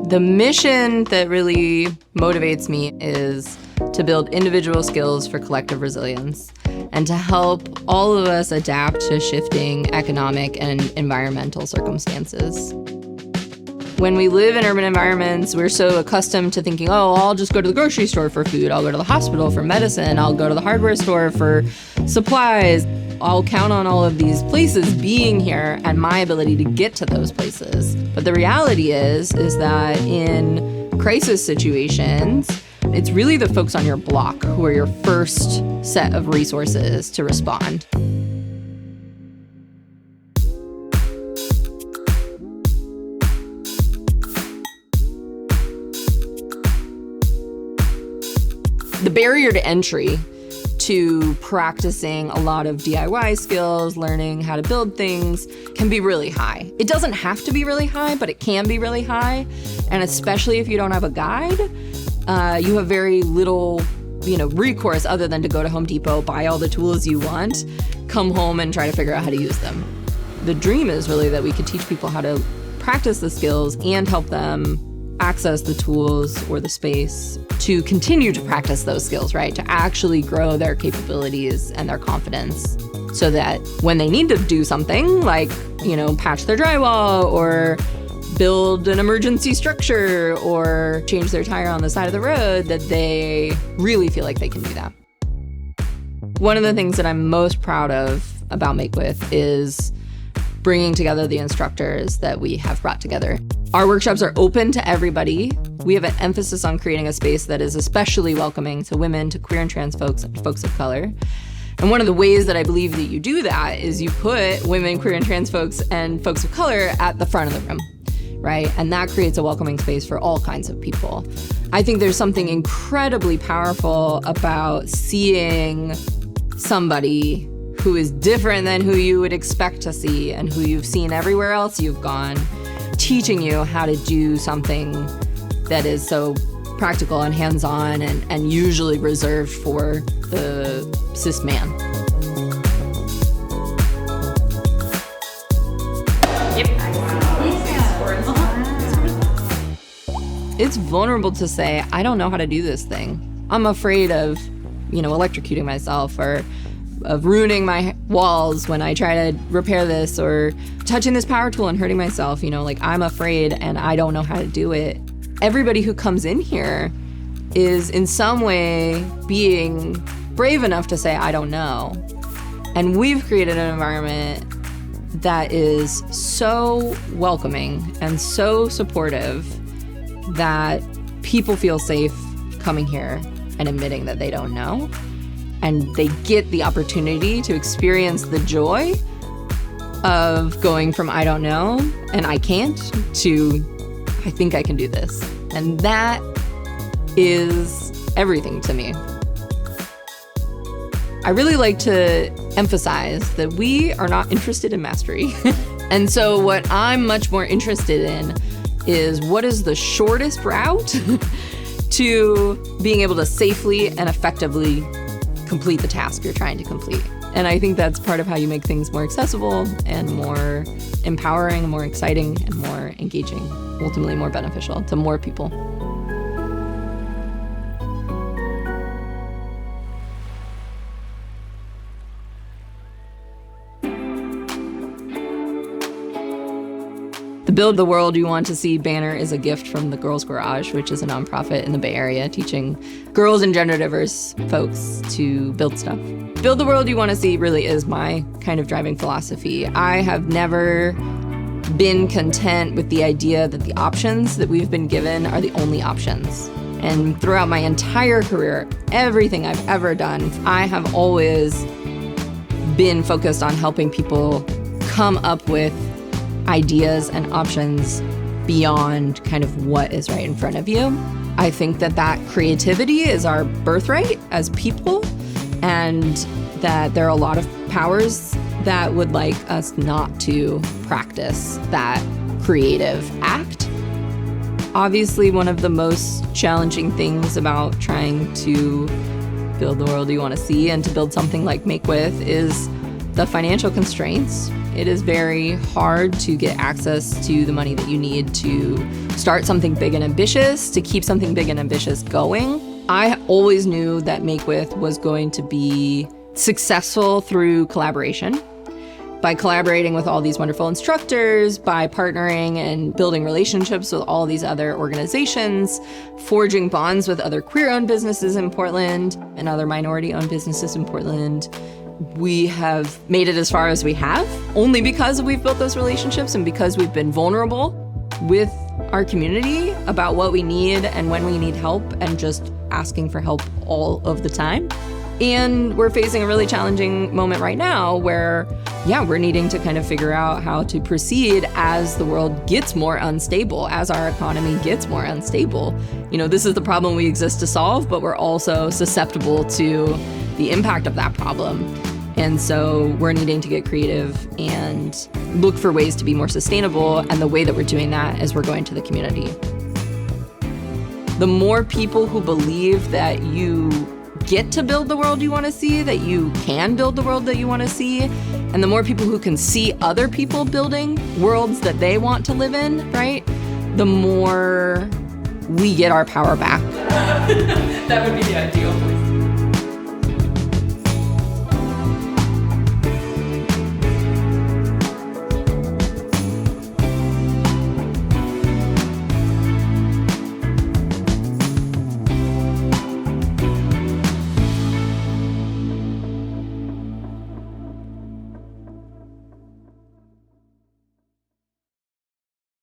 The mission that really motivates me is to build individual skills for collective resilience and to help all of us adapt to shifting economic and environmental circumstances. When we live in urban environments, we're so accustomed to thinking, oh, I'll just go to the grocery store for food, I'll go to the hospital for medicine, I'll go to the hardware store for supplies. I'll count on all of these places being here and my ability to get to those places. But the reality is that in crisis situations, it's really the folks on your block who are your first set of resources to respond. The barrier to entry to practicing a lot of DIY skills, learning how to build things, can be really high. It doesn't have to be really high, but it can be really high. And especially if you don't have a guide, you have very little, recourse other than to go to Home Depot, buy all the tools you want, come home and try to figure out how to use them. The dream is really that we could teach people how to practice the skills and help them access the tools or the space to continue to practice those skills, right? To actually grow their capabilities and their confidence so that when they need to do something like, patch their drywall or build an emergency structure or change their tire on the side of the road, that they really feel like they can do that. One of the things that I'm most proud of about MakeWith is bringing together the instructors that we have brought together. Our workshops are open to everybody. We have an emphasis on creating a space that is especially welcoming to women, to queer and trans folks, and folks of color. And one of the ways that I believe that you do that is you put women, queer and trans folks, and folks of color at the front of the room, right? And that creates a welcoming space for all kinds of people. I think there's something incredibly powerful about seeing somebody who is different than who you would expect to see and who you've seen everywhere else you've gone, teaching you how to do something that is so practical and hands-on and usually reserved for the cis man. It's vulnerable to say, I don't know how to do this thing. I'm afraid of, electrocuting myself or of ruining my walls when I try to repair this or touching this power tool and hurting myself. I'm afraid and I don't know how to do it. Everybody who comes in here is in some way being brave enough to say, I don't know. And we've created an environment that is so welcoming and so supportive that people feel safe coming here and admitting that they don't know. And they get the opportunity to experience the joy of going from I don't know and I can't to I think I can do this. And that is everything to me. I really like to emphasize that we are not interested in mastery. And so what I'm much more interested in is what is the shortest route to being able to safely and effectively complete the task you're trying to complete. And I think that's part of how you make things more accessible and more empowering, more exciting, and more engaging, ultimately more beneficial to more people. The Build the World You Want to See banner is a gift from the Girls Garage, which is a nonprofit in the Bay Area teaching girls and gender diverse folks to build stuff. Build the World You Want to See really is my kind of driving philosophy. I have never been content with the idea that the options that we've been given are the only options. And throughout my entire career, everything I've ever done, I have always been focused on helping people come up with ideas and options beyond kind of what is right in front of you. I think that creativity is our birthright as people, and that there are a lot of powers that would like us not to practice that creative act. Obviously, one of the most challenging things about trying to build the world you want to see and to build something like MakeWith is the financial constraints. It is very hard to get access to the money that you need to start something big and ambitious, to keep something big and ambitious going. I always knew that MakeWith was going to be successful through collaboration. By collaborating with all these wonderful instructors, by partnering and building relationships with all these other organizations, forging bonds with other queer-owned businesses in Portland and other minority-owned businesses in Portland, we have made it as far as we have, only because we've built those relationships and because we've been vulnerable with our community about what we need and when we need help, and just asking for help all of the time. And we're facing a really challenging moment right now where, we're needing to kind of figure out how to proceed as the world gets more unstable, as our economy gets more unstable. This is the problem we exist to solve, but we're also susceptible to the impact of that problem. And so we're needing to get creative and look for ways to be more sustainable. And the way that we're doing that is we're going to the community. The more people who believe that you get to build the world you want to see, that you can build the world that you want to see, and the more people who can see other people building worlds that they want to live in, right? The more we get our power back. That would be the ideal.